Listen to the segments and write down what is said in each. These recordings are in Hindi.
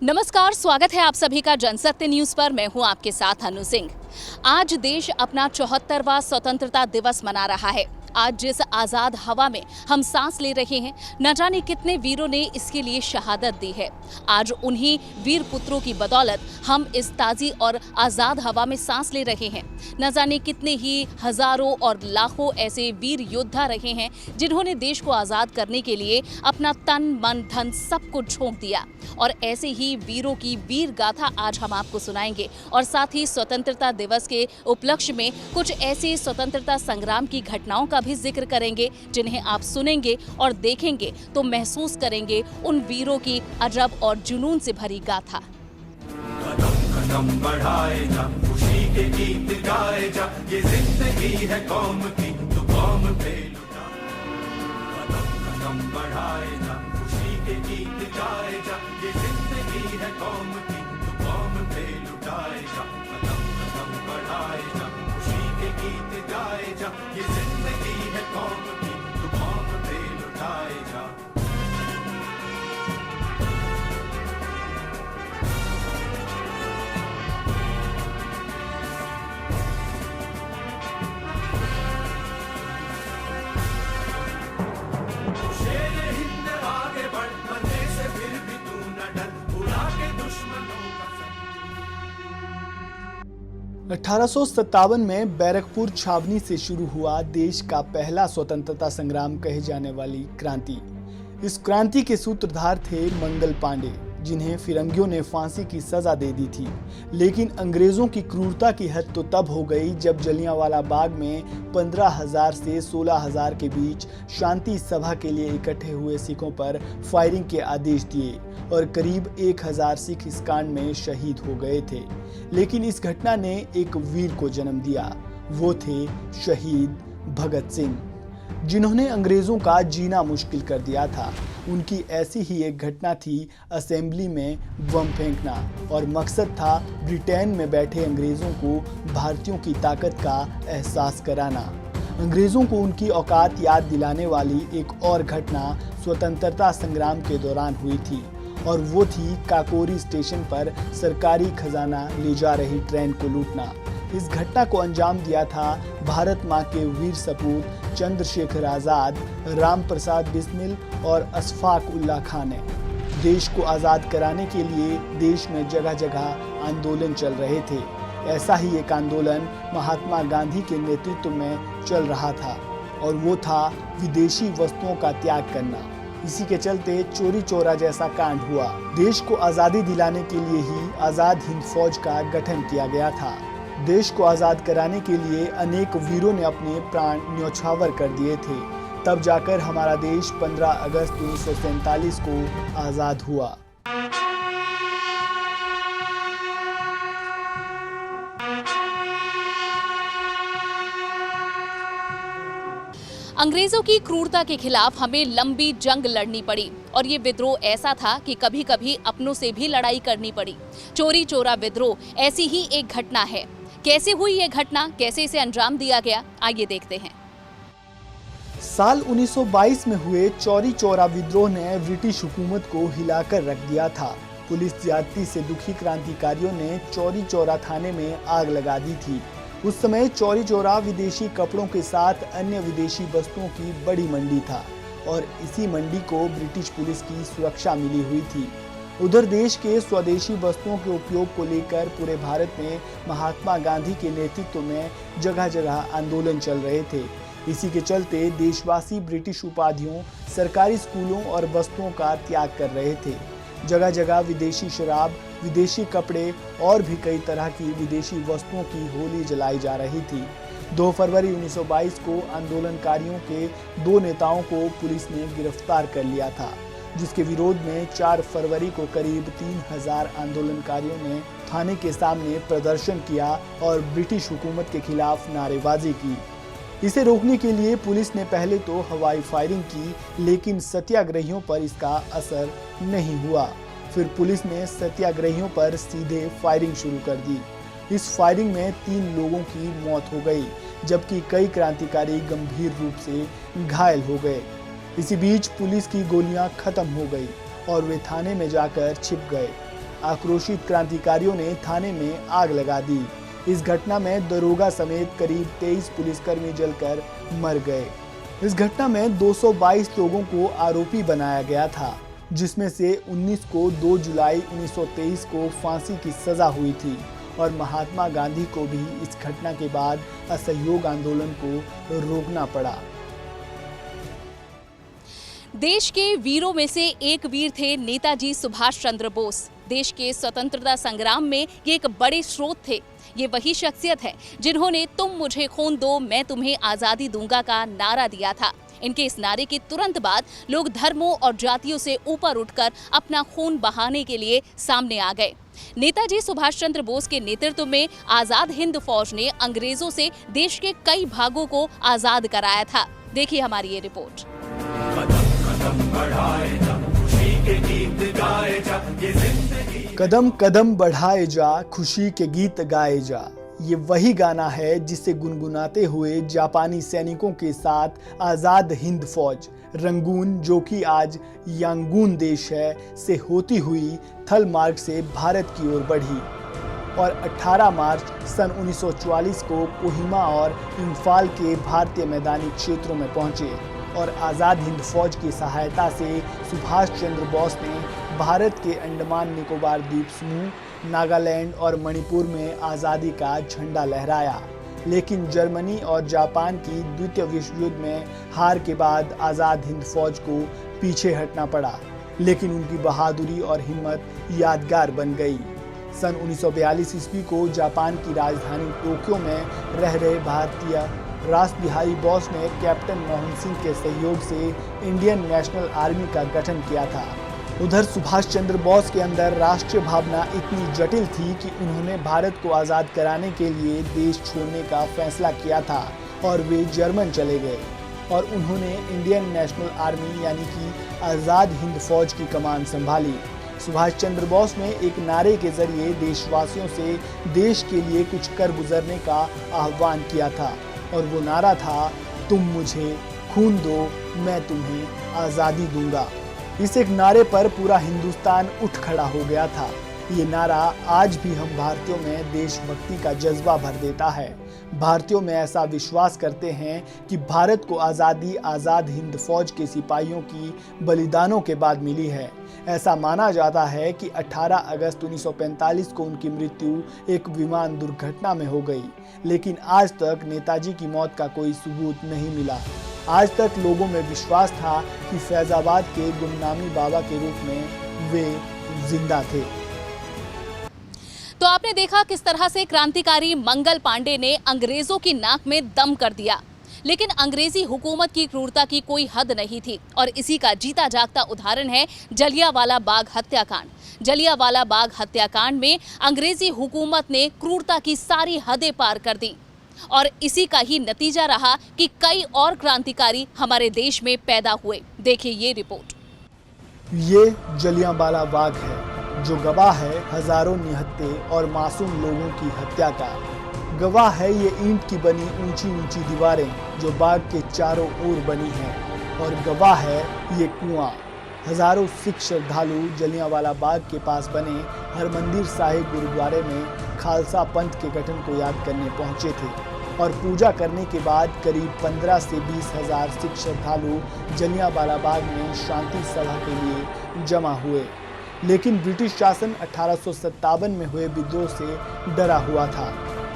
नमस्कार, स्वागत है आप सभी का जनसत्य न्यूज पर। मैं हूं आपके साथ अनु सिंह। आज देश अपना 74वां स्वतंत्रता दिवस मना रहा है। आज जिस आज़ाद हवा में हम सांस ले रहे हैं, न जाने कितने वीरों ने इसके लिए शहादत दी है। आज उन्हीं वीर पुत्रों की बदौलत हम इस ताज़ी और आज़ाद हवा में सांस ले रहे हैं। न जाने कितने ही हजारों और लाखों ऐसे वीर योद्धा रहे हैं जिन्होंने देश को आज़ाद करने के लिए अपना तन मन धन सब कुछ झोंक दिया। और ऐसे ही वीरों की वीर गाथा आज हम आपको सुनाएंगे और साथ ही स्वतंत्रता दिवस के उपलक्ष्य में कुछ ऐसी स्वतंत्रता संग्राम की घटनाओं का भी जिक्र करेंगे जिन्हें आप सुनेंगे और देखेंगे तो महसूस करेंगे उन वीरों की अजब और जुनून से भरी गाथा। कदम कदम बढ़ाए जा, खुशी के गीत गाए जा, ये जिंदगी है कौम की, तो कौम पे लुटा। कदम कदम बढ़ाए जा, खुशी के गीत गाए जा, ये जिंदगी है कौम की, तो कौम पे लुटाए जा। कदम कदम बढ़ाए जा, खुशी के गीत गाए जा, ये जिंदगी है कौम की, तो कौम पे लुटाए जा। शेरे हिंद आगे बढ़, मरने से फिर भी तू न डर, उड़ा के दुश्मनों का सर। 1857 में बैरकपुर छावनी से शुरू हुआ देश का पहला स्वतंत्रता संग्राम कहे जाने वाली क्रांति। इस क्रांति के सूत्रधार थे मंगल पांडे, जिन्हें फिरंगियों ने फांसी की सजा दे दी थी। लेकिन अंग्रेजों की क्रूरता की हद तो तब हो गई जब जलियांवाला बाग में 15,000 से 16,000 के बीच शांति सभा के लिए इकट्ठे हुए सिखों पर फायरिंग के आदेश दिए और करीब 1,000 सिख इस कांड में शहीद हो गए थे। लेकिन इस घटना ने एक वीर को जन्म दिया। वो थे शहीद भगत सिंह, जिन्होंने अंग्रेजों का जीना मुश्किल कर दिया था। उनकी ऐसी ही एक घटना थी असेंबली में बम फेंकना, और मकसद था ब्रिटेन में बैठे अंग्रेजों को भारतीयों की ताकत का एहसास कराना। अंग्रेजों को उनकी औकात याद दिलाने वाली एक और घटना स्वतंत्रता संग्राम के दौरान हुई थी, और वो थी काकोरी स्टेशन पर सरकारी खजाना ले जा रही ट्रेन को लूटना। इस घटना को अंजाम दिया था भारत मां के वीर सपूत चंद्रशेखर आजाद, राम प्रसाद बिस्मिल और अशफाक उल्लाह खान ने। देश को आज़ाद कराने के लिए देश में जगह जगह आंदोलन चल रहे थे। ऐसा ही एक आंदोलन महात्मा गांधी के नेतृत्व में चल रहा था, और वो था विदेशी वस्तुओं का त्याग करना। इसी के चलते चोरी चोरा जैसा कांड हुआ। देश को आज़ादी दिलाने के लिए ही आज़ाद हिंद फौज का गठन किया गया था। देश को आज़ाद कराने के लिए अनेक वीरों ने अपने प्राण न्यौछावर कर दिए थे। तब जाकर हमारा देश 15 अगस्त 1947 को आज़ाद हुआ। अंग्रेजों की क्रूरता के खिलाफ हमें लंबी जंग लड़नी पड़ी, और ये विद्रोह ऐसा था कि कभी कभी अपनों से भी लड़ाई करनी पड़ी। चोरी चोरा विद्रोह ऐसी ही एक घटना है। कैसे हुई ये घटना, कैसे इसे अंजाम दिया गया, आइए देखते हैं। साल 1922 में हुए चौरी चौरा विद्रोह ने ब्रिटिश हुकूमत को हिलाकर रख दिया था। पुलिस ज्यादती से दुखी क्रांतिकारियों ने चौरी चौरा थाने में आग लगा दी थी। उस समय चौरी चौरा विदेशी कपड़ों के साथ अन्य विदेशी वस्तुओं की बड़ी मंडी था, और इसी मंडी को ब्रिटिश पुलिस की सुरक्षा मिली हुई थी। उधर देश के स्वदेशी वस्तुओं के उपयोग को लेकर पूरे भारत में महात्मा गांधी के नेतृत्व में जगह जगह आंदोलन चल रहे थे। इसी के चलते देशवासी ब्रिटिश उपाधियों, सरकारी स्कूलों और वस्तुओं का त्याग कर रहे थे। जगह जगह विदेशी शराब, विदेशी कपड़े और भी कई तरह की विदेशी वस्तुओं की होली जलाई जा रही थी। 2 फरवरी 1922 को आंदोलनकारियों के 2 नेताओं को पुलिस ने गिरफ्तार कर लिया था, जिसके विरोध में 4 फरवरी को करीब 3,000 आंदोलनकारियों ने थाने के सामने प्रदर्शन किया और ब्रिटिश हुकूमत के खिलाफ नारेबाजी की। इसे रोकने के लिए पुलिस ने पहले तो हवाई फायरिंग की, लेकिन सत्याग्रहियों पर इसका असर नहीं हुआ। फिर पुलिस ने सत्याग्रहियों पर सीधे फायरिंग शुरू कर दी। इस फायरिंग में 3 लोगों की मौत हो गई, जबकि कई क्रांतिकारी गंभीर रूप से घायल हो गए। इसी बीच पुलिस की गोलियां खत्म हो गई और वे थाने में जाकर छिप गए। आक्रोशित क्रांतिकारियों ने थाने में आग लगा दी। इस घटना में दरोगा समेत करीब 23 पुलिसकर्मी जलकर मर गए। इस घटना में 222 लोगों को आरोपी बनाया गया था, जिसमें से 19 को 2 जुलाई 1923 को फांसी की सजा हुई थी और महात्मा गांधी को भी इस घटना के बाद असहयोग आंदोलन को रोकना पड़ा। देश के वीरों में से एक वीर थे नेताजी सुभाष चंद्र बोस। देश के स्वतंत्रता संग्राम में ये एक बड़े स्रोत थे। ये वही शख्सियत है जिन्होंने तुम मुझे खून दो मैं तुम्हें आजादी दूंगा का नारा दिया था। इनके इस नारे के तुरंत बाद लोग धर्मों और जातियों से ऊपर उठकर अपना खून बहाने के लिए सामने आ गए। नेताजी सुभाष चंद्र बोस के नेतृत्व में आजाद हिंद फौज ने अंग्रेजों से देश के कई भागों को आजाद कराया था। देखिए हमारी ये रिपोर्ट। कदम कदम बढ़ाए जा, खुशी के गीत गाए जा। ये वही गाना है जिसे गुनगुनाते हुए जापानी सैनिकों के साथ आजाद हिंद फौज रंगून, जो कि आज यांगून देश है, से होती हुई थल मार्ग से भारत की ओर बढ़ी और 18 मार्च सन 1944 को कोहिमा और इम्फाल के भारतीय मैदानी क्षेत्रों में पहुंचे और आज़ाद हिंद फौज की सहायता से सुभाष चंद्र बोस ने भारत के अंडमान निकोबार द्वीप समूह, नागालैंड और मणिपुर में आज़ादी का झंडा लहराया। लेकिन जर्मनी और जापान की द्वितीय विश्व युद्ध में हार के बाद आज़ाद हिंद फौज को पीछे हटना पड़ा, लेकिन उनकी बहादुरी और हिम्मत यादगार बन गई। सन 1942 ईस्वी को जापान की राजधानी टोक्यो में रह रहे भारतीय रास बिहारी बोस ने कैप्टन मोहन सिंह के सहयोग से इंडियन नेशनल आर्मी का गठन किया था। उधर सुभाष चंद्र बोस के अंदर राष्ट्रीय भावना इतनी जटिल थी कि उन्होंने भारत को आज़ाद कराने के लिए देश छोड़ने का फैसला किया था और वे जर्मन चले गए और उन्होंने इंडियन नेशनल आर्मी यानी कि आज़ाद हिंद फौज की कमान संभाली। सुभाष चंद्र बोस ने एक नारे के जरिए देशवासियों से देश के लिए कुछ कर गुजरने का आह्वान किया था और वो नारा था, तुम मुझे खून दो मैं तुम्हें आज़ादी दूंगा। इस एक नारे पर पूरा हिंदुस्तान उठ खड़ा हो गया था। ये नारा आज भी हम भारतीयों में देशभक्ति का जज्बा भर देता है। भारतीयों में ऐसा विश्वास करते हैं कि भारत को आज़ादी आज़ाद हिंद फौज के सिपाहियों की बलिदानों के बाद मिली है। ऐसा माना जाता है कि 18 अगस्त 1945 को उनकी मृत्यु एक विमान दुर्घटना में हो गई, लेकिन आज तक नेताजी की मौत का कोई सबूत नहीं मिला। आज तक लोगों में विश्वास था कि फैजाबाद के गुमनामी बाबा के रूप में वे जिंदा थे। तो आपने देखा किस तरह से क्रांतिकारी मंगल पांडे ने अंग्रेजों की नाक में दम कर दिया, लेकिन अंग्रेजी हुकूमत की क्रूरता की कोई हद नहीं थी और इसी का जीता जागता उदाहरण है जलियांवाला बाग हत्याकांड। जलियांवाला बाग हत्याकांड में अंग्रेजी हुकूमत ने क्रूरता की सारी हदें पार कर दी और इसी का ही नतीजा रहा कि कई और क्रांतिकारी हमारे देश में पैदा हुए। देखिए ये रिपोर्ट। ये जलियांवाला बाग है जो गवाह है हजारों निहत्थे और मासूम लोगों की हत्या का। गवाह है ये ईंट की बनी ऊंची ऊंची दीवारें जो बाग के चारों ओर बनी हैं और गवाह है ये कुआं। हजारों सिख श्रद्धालु जलियांवाला बाग के पास बने हरमंदिर साहिब गुरुद्वारे में खालसा पंथ के गठन को याद करने पहुंचे थे और पूजा करने के बाद करीब 15 से 20 हजार सिख श्रद्धालु जलियांवाला बाग में शांति सभा के लिए जमा हुए। लेकिन ब्रिटिश शासन 1857 में हुए विद्रोह से डरा हुआ था,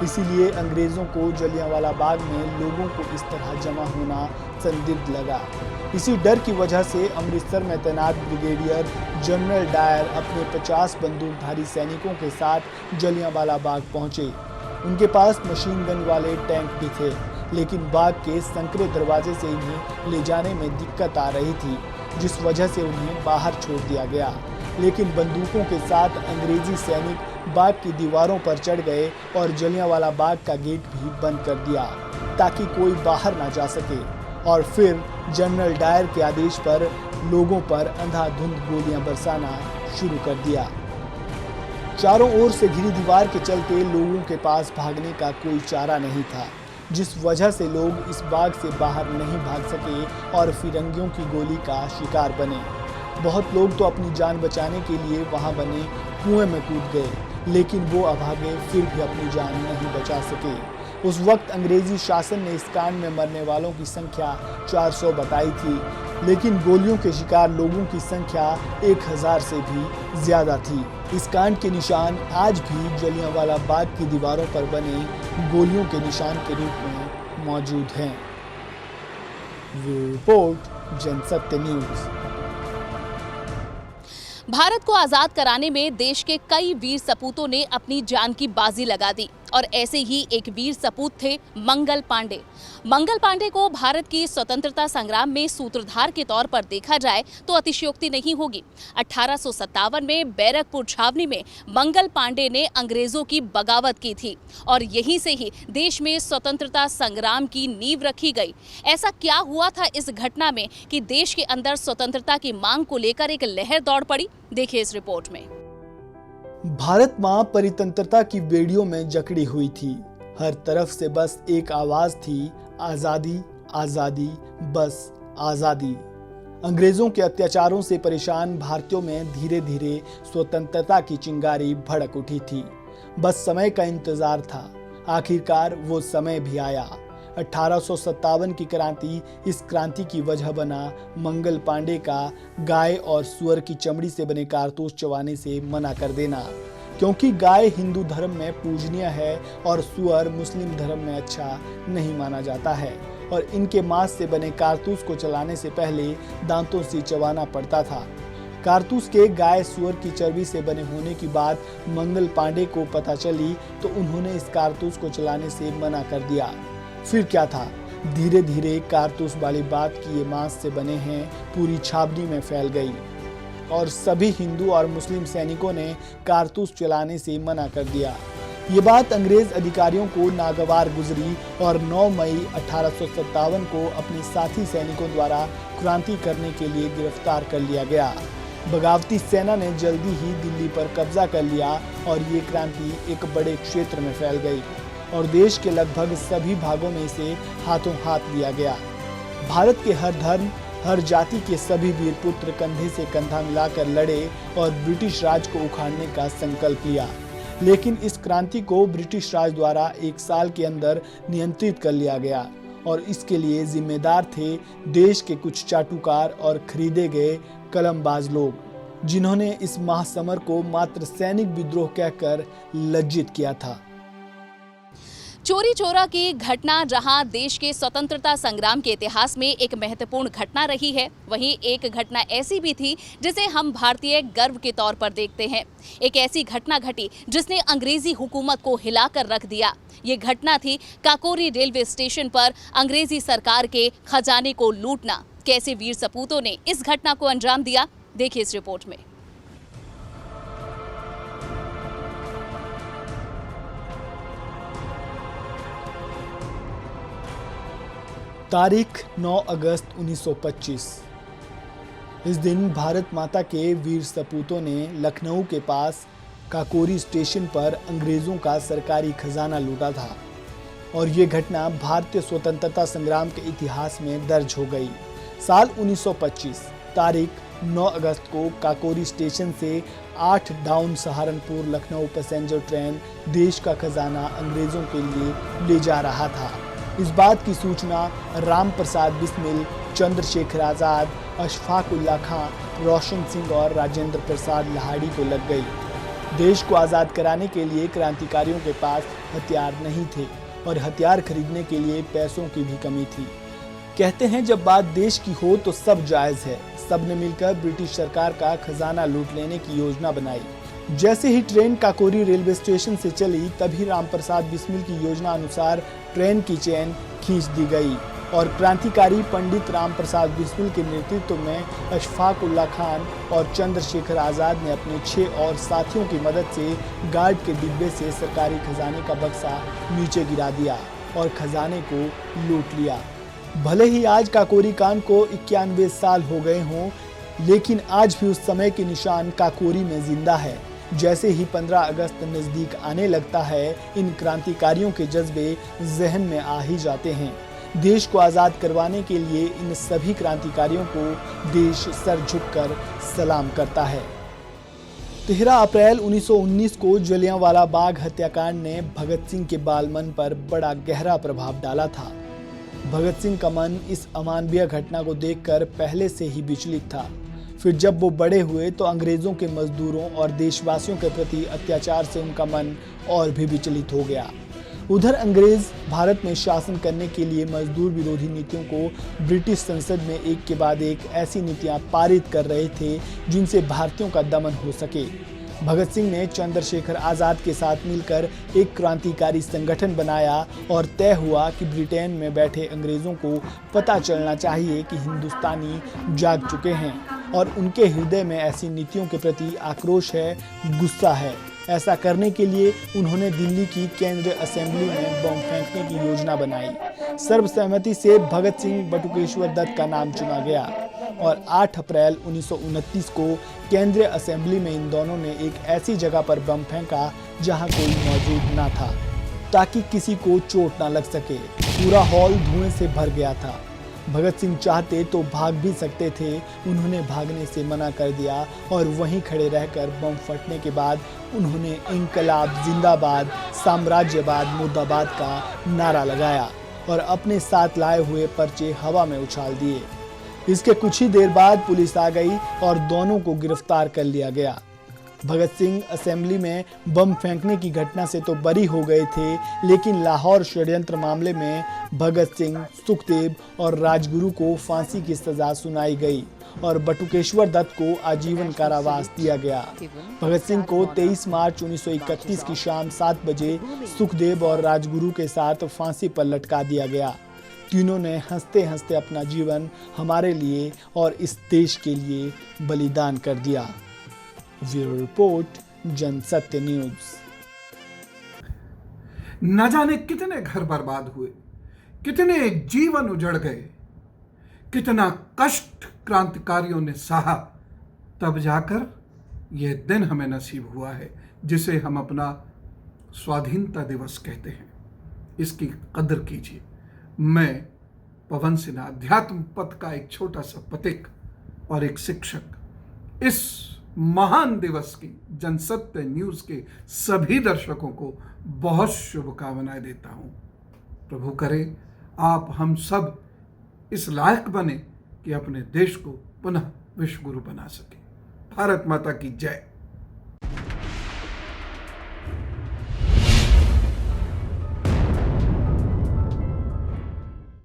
इसीलिए अंग्रेजों को जलियांवाला बाग में लोगों को इस तरह जमा होना संदिग्ध लगा। इसी डर की वजह से अमृतसर में तैनात ब्रिगेडियर जनरल डायर अपने 50 बंदूकधारी सैनिकों के साथ जलियांवाला बाग पहुंचे। उनके पास मशीन गन वाले टैंक भी थे, लेकिन बाग के संकरे दरवाजे से इन्हें ले जाने में दिक्कत आ रही थी, जिस वजह से उन्हें बाहर छोड़ दिया गया। लेकिन बंदूकों के साथ अंग्रेजी सैनिक बाग की दीवारों पर चढ़ गए और जलियांवाला बाग का गेट भी बंद कर दिया ताकि कोई बाहर ना जा सके और फिर जनरल डायर के आदेश पर लोगों पर अंधाधुंध गोलियां बरसाना शुरू कर दिया। चारों ओर से घिरी दीवार के चलते लोगों के पास भागने का कोई चारा नहीं था, जिस वजह से लोग इस बाग से बाहर नहीं भाग सके और फिरंगियों की गोली का शिकार बने। बहुत लोग तो अपनी जान बचाने के लिए वहां बने कुएं में कूद गए, लेकिन वो अभागे फिर भी अपनी जान नहीं बचा सके। उस वक्त अंग्रेजी शासन ने इस कांड में मरने वालों की संख्या 400 बताई थी, लेकिन गोलियों के शिकार लोगों की संख्या 1000 से भी ज्यादा थी। इस कांड के निशान आज भी जलियांवाला बाग की दीवारों पर बने गोलियों के निशान के रूप में मौजूद हैं। Report Jansatya news. भारत को आजाद कराने में देश के कई वीर सपूतों ने अपनी जान की बाजी लगा दी और ऐसे ही एक वीर सपूत थे मंगल पांडे। मंगल पांडे को भारत की स्वतंत्रता संग्राम में सूत्रधार के तौर पर देखा जाए तो अतिशयोक्ति नहीं होगी। 1857 में बैरकपुर छावनी में मंगल पांडे ने अंग्रेजों की बगावत की थी और यहीं से ही देश में स्वतंत्रता संग्राम की नींव रखी गई। ऐसा क्या हुआ था इस घटना में कि देश के अंदर स्वतंत्रता की मांग को लेकर एक लहर दौड़ पड़ी? देखिए इस रिपोर्ट में। भारत मां परितंत्रता की बेड़ियों में जकड़ी हुई थी। हर तरफ से बस एक आवाज थी, आजादी आजादी बस आजादी। अंग्रेजों के अत्याचारों से परेशान भारतीयों में धीरे धीरे स्वतंत्रता की चिंगारी भड़क उठी थी। बस समय का इंतजार था। आखिरकार वो समय भी आया। 1857 की क्रांति। इस क्रांति की वजह बना मंगल पांडे का गाय और सुअर की चमड़ी से बने कारतूस चबाने से मना कर देना, क्योंकि गाय हिंदू धर्म में पूजनीय है और सुअर मुस्लिम धर्म में अच्छा नहीं माना जाता है और इनके मांस से बने कारतूस को चलाने से पहले दांतों से चबाना पड़ता था। कारतूस के गाय सुअर की चर्बी से बने होने की बात मंगल पांडे को पता चली तो उन्होंने इस कारतूस को चलाने से मना कर दिया। फिर क्या था, धीरे धीरे कारतूस वाली बात की ये मांस से बने हैं पूरी छावनी में फैल गई और सभी हिंदू और मुस्लिम सैनिकों ने कारतूस चलाने से मना कर दिया। ये बात अंग्रेज अधिकारियों को नागवार गुजरी और 9 मई 1857 को अपने साथी सैनिकों द्वारा क्रांति करने के लिए गिरफ्तार कर लिया गया। बगावती सेना ने जल्दी ही दिल्ली पर कब्जा कर लिया और ये क्रांति एक बड़े क्षेत्र में फैल गई और देश के लगभग सभी भागों में इसे हाथों हाथ दिया गया। भारत के हर धर्म, हर जाति के सभी वीर पुत्र कंधे से कंधा मिलाकर लड़े और ब्रिटिश राज को उखाड़ने का संकल्प लिया। लेकिन इस क्रांति को ब्रिटिश राज द्वारा 1 साल के अंदर नियंत्रित कर लिया गया और इसके लिए जिम्मेदार थे देश के कुछ चाटुकार और खरीदे गए कलमबाज लोग, जिन्होंने इस महासमर को मात्र सैनिक विद्रोह कहकर लज्जित किया था। चोरी चोरा की घटना जहां देश के स्वतंत्रता संग्राम के इतिहास में एक महत्वपूर्ण घटना रही है, वहीं एक घटना ऐसी भी थी जिसे हम भारतीय गर्व के तौर पर देखते हैं। एक ऐसी घटना घटी जिसने अंग्रेजी हुकूमत को हिलाकर रख दिया। ये घटना थी काकोरी रेलवे स्टेशन पर अंग्रेजी सरकार के खजाने को लूटना। कैसे वीर सपूतों ने इस घटना को अंजाम दिया, देखिए इस रिपोर्ट में। तारीख 9 अगस्त 1925। इस दिन भारत माता के वीर सपूतों ने लखनऊ के पास काकोरी स्टेशन पर अंग्रेजों का सरकारी खजाना लूटा था और ये घटना भारतीय स्वतंत्रता संग्राम के इतिहास में दर्ज हो गई। साल 1925 तारीख 9 अगस्त को काकोरी स्टेशन से 8 down Saharanpur Lucknow passenger train देश का खजाना अंग्रेजों के लिए ले जा रहा था। इस बात की सूचना राम प्रसाद बिस्मिल, चंद्रशेखर आजाद, अशफाक उल्ला खां, रोशन सिंह और राजेंद्र प्रसाद लाहिड़ी को लग गई। देश को आज़ाद कराने के लिए क्रांतिकारियों के पास हथियार नहीं थे और हथियार खरीदने के लिए पैसों की भी कमी थी। कहते हैं जब बात देश की हो तो सब जायज़ है। सब ने मिलकर ब्रिटिश सरकार का खजाना लूट लेने की योजना बनाई। जैसे ही ट्रेन काकोरी रेलवे स्टेशन से चली तभी राम प्रसाद बिस्मिल की योजना अनुसार ट्रेन की चेन खींच दी गई और क्रांतिकारी पंडित राम प्रसाद बिस्मिल के नेतृत्व में अशफाक उल्ला खान और चंद्रशेखर आज़ाद ने अपने 6 और साथियों की मदद से गार्ड के डिब्बे से सरकारी खजाने का बक्सा नीचे गिरा दिया और खजाने को लूट लिया। भले ही आज काकोरी कांड को 91 साल हो गए हों, लेकिन आज भी उस समय के निशान काकोरी में जिंदा है। जैसे ही 15 अगस्त नजदीक आने लगता है, इन क्रांतिकारियों के जज्बे जहन में आ ही जाते हैं। देश को आज़ाद करवाने के लिए इन सभी क्रांतिकारियों को देश सर झुककर सलाम करता है। 13 अप्रैल 1919 को जलियांवाला बाग हत्याकांड ने भगत सिंह के बालमन पर बड़ा गहरा प्रभाव डाला था। भगत सिंह का मन इस अमानवीय घटना को देखकर पहले से ही विचलित था। फिर जब वो बड़े हुए तो अंग्रेजों के मजदूरों और देशवासियों के प्रति अत्याचार से उनका मन और भी विचलित हो गया। उधर अंग्रेज भारत में शासन करने के लिए मजदूर विरोधी नीतियों को ब्रिटिश संसद में एक के बाद एक ऐसी नीतियां पारित कर रहे थे जिनसे भारतीयों का दमन हो सके। भगत सिंह ने चंद्रशेखर आज़ाद के साथ मिलकर एक क्रांतिकारी संगठन बनाया और तय हुआ कि ब्रिटेन में बैठे अंग्रेजों को पता चलना चाहिए कि हिंदुस्तानी जाग चुके हैं और उनके हृदय में ऐसी नीतियों के प्रति आक्रोश है, गुस्सा है। ऐसा करने के लिए उन्होंने दिल्ली की केंद्रीय असेंबली में बम फेंकने की योजना बनाई। सर्वसम्मति से भगत सिंह बटुकेश्वर दत्त का नाम चुना गया और 8 अप्रैल 1929 को केंद्रीय असेंबली में इन दोनों ने एक ऐसी जगह पर बम फेंका जहां कोई मौजूद ना था, ताकि किसी को चोट ना लग सके। पूरा हॉल धुएं से भर गया था। भगत सिंह चाहते तो भाग भी सकते थे, उन्होंने भागने से मना कर दिया और वहीं खड़े रहकर बम फटने के बाद उन्होंने इंकलाब जिंदाबाद, साम्राज्यवाद मुर्दाबाद का नारा लगाया और अपने साथ लाए हुए पर्चे हवा में उछाल दिए। इसके कुछ ही देर बाद पुलिस आ गई और दोनों को गिरफ्तार कर लिया गया। भगत सिंह असेंबली में बम फेंकने की घटना से तो बरी हो गए थे, लेकिन लाहौर षड्यंत्र मामले में भगत सिंह, सुखदेव और राजगुरु को फांसी की सजा सुनाई गई और बटुकेश्वर दत्त को आजीवन कारावास दिया गया। भगत सिंह को 23 मार्च 1931 की शाम 7 बजे सुखदेव और राजगुरु के साथ फांसी पर लटका दिया गया। तीनों ने हंसते हंसते अपना जीवन हमारे लिए और इस देश के लिए बलिदान कर दिया। Bureau report, Jansatya news. न जाने कितने घर बर्बाद हुए, कितने जीवन उजड़ गए, कितना कष्ट क्रांतिकारियों ने सहा, तब जाकर यह दिन हमें नसीब हुआ है जिसे हम अपना स्वाधीनता दिवस कहते हैं। इसकी कदर कीजिए। मैं पवन सिन्हा, अध्यात्म पथ का एक छोटा सा पथिक और एक शिक्षक, इस महान दिवस की जनसत्य न्यूज के सभी दर्शकों को बहुत शुभकामनाएं देता हूं। प्रभु करे आप हम सब इस लायक बने कि अपने देश को पुनः विश्व गुरु बना सके। भारत माता की जय।